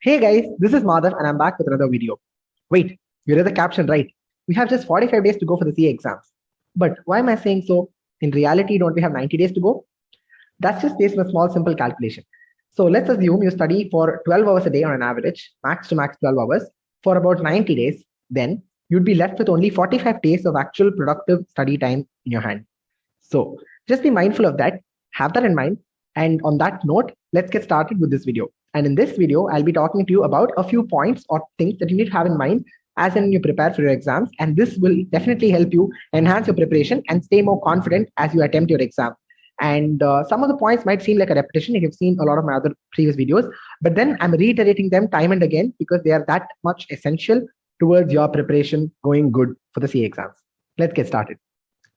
Hey guys, this is Madhav and I'm back with another video. Wait, you read the caption right. We have just 45 days to go for the CA exams. But why am I saying so? In reality, don't we have 90 days to go? That's just based on a small simple calculation. So let's assume you study for 12 hours a day on an average, max to max 12 hours, for about 90 days. Then you'd be left with only 45 days of actual productive study time in your hand. So just be mindful of that, have that in mind. And on that note, let's get started with this video. And in this video, I'll be talking to you about a few points or things that you need to have in mind as and when you prepare for your exams. And this will definitely help you enhance your preparation and stay more confident as you attempt your exam. And some of the points might seem like a repetition if you've seen a lot of my other previous videos, but then I'm reiterating them time and again because they are that much essential towards your preparation going good for the CA exams. Let's get started.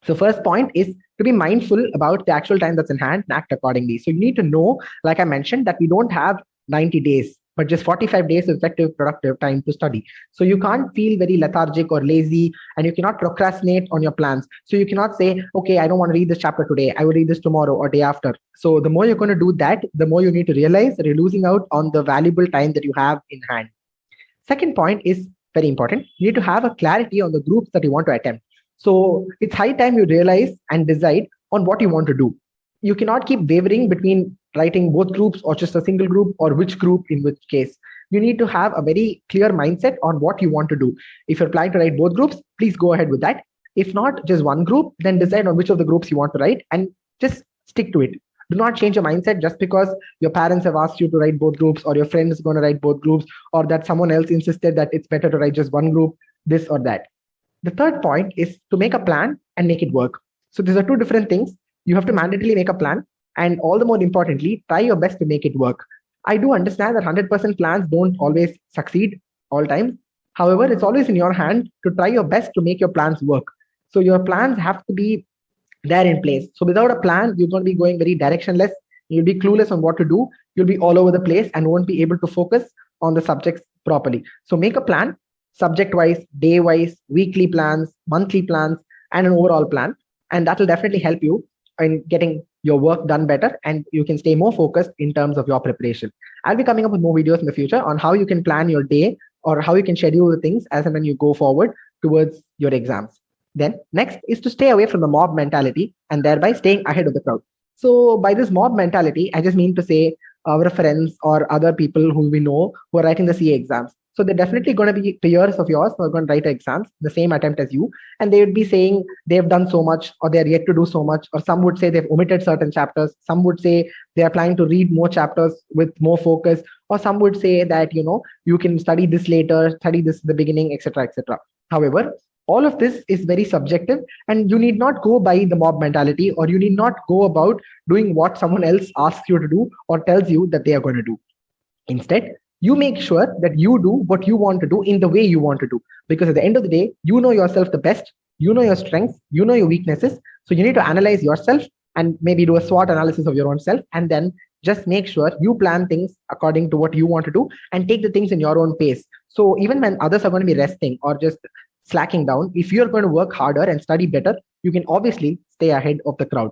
So first point is to be mindful about the actual time that's in hand and act accordingly. So you need to know, like I mentioned, that we don't have 90 days, but just 45 days of effective, productive time to study. So you can't feel very lethargic or lazy, and you cannot procrastinate on your plans. So you cannot say, okay, I don't want to read this chapter today. I will read this tomorrow or day after. So the more you're going to do that, the more you need to realize that you're losing out on the valuable time that you have in hand. Second point is very important. You need to have a clarity on the groups that you want to attempt. So it's high time you realize and decide on what you want to do. You cannot keep wavering between writing both groups or just a single group or which group in which case. You need to have a very clear mindset on what you want to do. If you're planning to write both groups, please go ahead with that. If not just one group, then decide on which of the groups you want to write and just stick to it. Do not change your mindset just because your parents have asked you to write both groups or your friend is going to write both groups or that someone else insisted that it's better to write just one group, this or that. The third point is to make a plan and make it work. So these are two different things. You have to mandatorily make a plan and all the more importantly, try your best to make it work. I do understand that 100% plans don't always succeed all times. However, it's always in your hand to try your best to make your plans work. So your plans have to be there in place. So without a plan, you're going to be going very directionless. You'll be clueless on what to do. You'll be all over the place and won't be able to focus on the subjects properly. So make a plan, subject-wise, day-wise, weekly plans, monthly plans, and an overall plan. And that will definitely help you in getting your work done better and you can stay more focused in terms of your preparation. I'll be coming up with more videos in the future on how you can plan your day or how you can schedule the things as and when you go forward towards your exams. Then next is to stay away from the mob mentality and thereby staying ahead of the crowd. So by this mob mentality, I just mean to say our friends or other people who we know who are writing the CA exams. So they're definitely going to be peers of yours who are going to write exams, the same attempt as you. And they would be saying they've done so much or they're yet to do so much. Or some would say they've omitted certain chapters. Some would say they are planning to read more chapters with more focus. Or some would say that, you can study this later, study this in the beginning, etc., etc. However, all of this is very subjective and you need not go by the mob mentality or you need not go about doing what someone else asks you to do or tells you that they are going to do. Instead, you make sure that you do what you want to do in the way you want to do. Because at the end of the day, you know yourself the best, you know your strengths, you know your weaknesses. So you need to analyze yourself and maybe do a SWOT analysis of your own self and then just make sure you plan things according to what you want to do and take the things in your own pace. So even when others are going to be resting or just slacking down, if you're going to work harder and study better, you can obviously stay ahead of the crowd.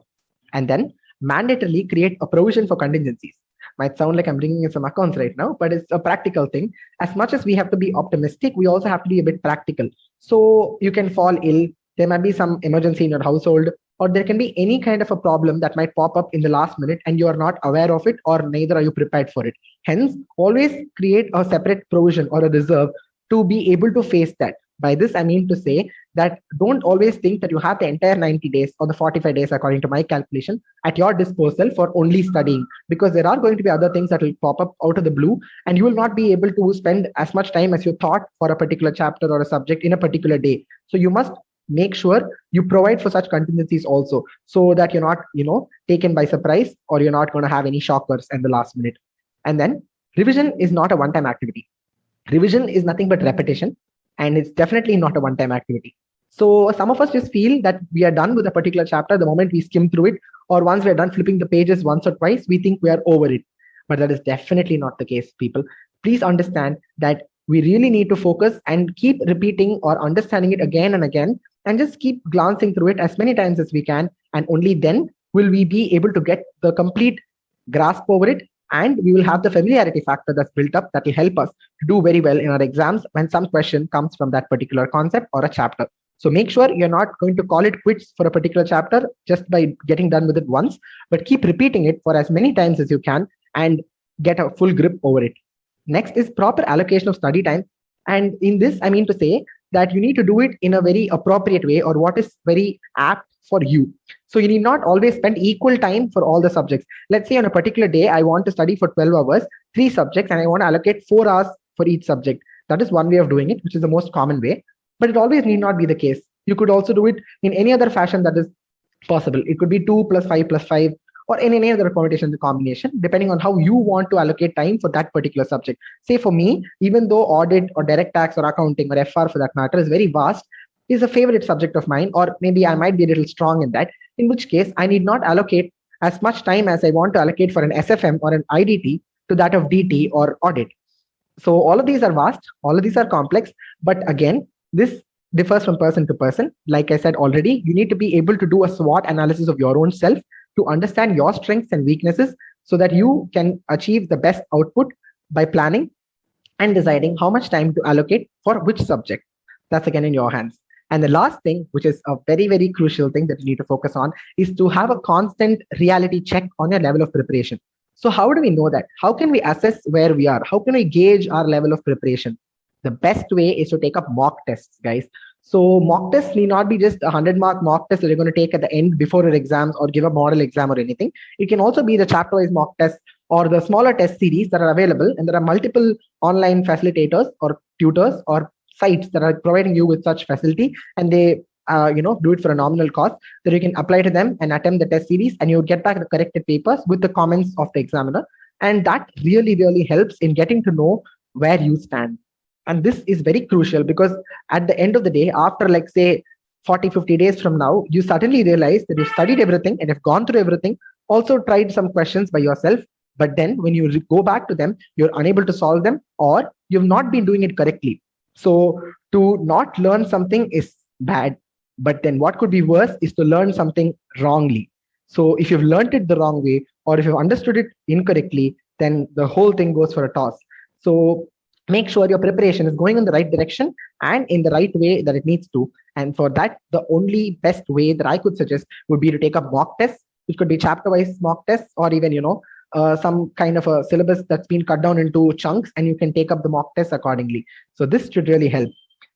And then mandatorily create a provision for contingencies. Might sound like I'm bringing in some accounts right now, but it's a practical thing. As much as we have to be optimistic, we also have to be a bit practical. So you can fall ill, there might be some emergency in your household, or there can be any kind of a problem that might pop up in the last minute and you are not aware of it or neither are you prepared for it. Hence, always create a separate provision or a reserve to be able to face that. By this, I mean to say that don't always think that you have the entire 90 days or the 45 days, according to my calculation, at your disposal for only studying, because there are going to be other things that will pop up out of the blue and you will not be able to spend as much time as you thought for a particular chapter or a subject in a particular day. So you must make sure you provide for such contingencies also so that you're not, taken by surprise or you're not going to have any shockers in the last minute. And then revision is not a one-time activity. Revision is nothing but repetition. And it's definitely not a one-time activity. So some of us just feel that we are done with a particular chapter the moment we skim through it, or once we're done flipping the pages once or twice, we think we are over it. But that is definitely not the case, people. Please understand that we really need to focus and keep repeating or understanding it again and again, and just keep glancing through it as many times as we can. And only then will we be able to get the complete grasp over it And we will have the familiarity factor that's built up that will help us to do very well in our exams when some question comes from that particular concept or a chapter. So make sure you're not going to call it quits for a particular chapter just by getting done with it once, but keep repeating it for as many times as you can and get a full grip over it. Next is proper allocation of study time. And in this, I mean to say that you need to do it in a very appropriate way, or what is very apt for you. So you need not always spend equal time for all the subjects. Let's say on a particular day, I want to study for 12 hours, 3 subjects, and I want to allocate 4 hours for each subject. That is one way of doing it, which is the most common way. But it always need not be the case. You could also do it in any other fashion that is possible. It could be 2 plus 5 plus 5, or in any other permutation combination, depending on how you want to allocate time for that particular subject. Say for me, even though audit or direct tax or accounting or FR for that matter is very vast, is a favorite subject of mine, or maybe I might be a little strong in that, in which case I need not allocate as much time as I want to allocate for an SFM or an IDT to that of DT or audit. So all of these are vast, all of these are complex, but again, this differs from person to person. Like I said already, you need to be able to do a SWOT analysis of your own self to understand your strengths and weaknesses so that you can achieve the best output by planning and deciding how much time to allocate for which subject. That's again in your hands. And the last thing, which is a very, very crucial thing that you need to focus on, is to have a constant reality check on your level of preparation. So how do we know that? How can we assess where we are? How can we gauge our level of preparation? The best way is to take up mock tests, guys. So mock tests need not be just a 100-mark mock test that you're going to take at the end before your exams or give a model exam or anything. It can also be the chapter-wise mock test or the smaller test series that are available, and there are multiple online facilitators or tutors or sites that are providing you with such facility, and they do it for a nominal cost that you can apply to them and attempt the test series, and you would get back the corrected papers with the comments of the examiner. And that really, really helps in getting to know where you stand. And this is very crucial because at the end of the day, after like say 40, 50 days from now, you suddenly realize that you've studied everything and have gone through everything, also tried some questions by yourself. But then when you go back to them, you're unable to solve them or you've not been doing it correctly. So to not learn something is bad. But then what could be worse is to learn something wrongly. So if you've learned it the wrong way or if you've understood it incorrectly, then the whole thing goes for a toss. So make sure your preparation is going in the right direction and in the right way that it needs to. And for that, the only best way that I could suggest would be to take up mock tests, which could be chapter-wise mock tests or even, some kind of a syllabus that's been cut down into chunks, and you can take up the mock tests accordingly. So this should really help.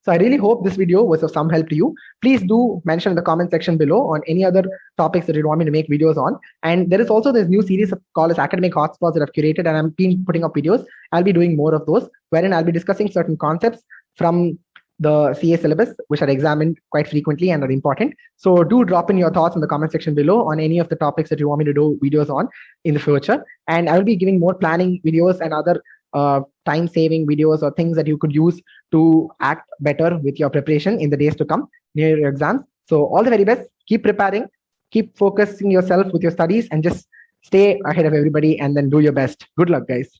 So I really hope this video was of some help to you. Please do mention in the comment section below on any other topics that you want me to make videos on. And there is also this new series called as Academic Hotspots that I've curated, and I've been putting up videos. I'll be doing more of those, wherein I'll be discussing certain concepts from the CA syllabus, which are examined quite frequently and are important. So do drop in your thoughts in the comment section below on any of the topics that you want me to do videos on in the future. And I will be giving more planning videos and other time-saving videos or things that you could use to act better with your preparation in the days to come near your exams. So all the very best. Keep preparing, keep focusing yourself with your studies, and just stay ahead of everybody and then do your best. Good luck, guys.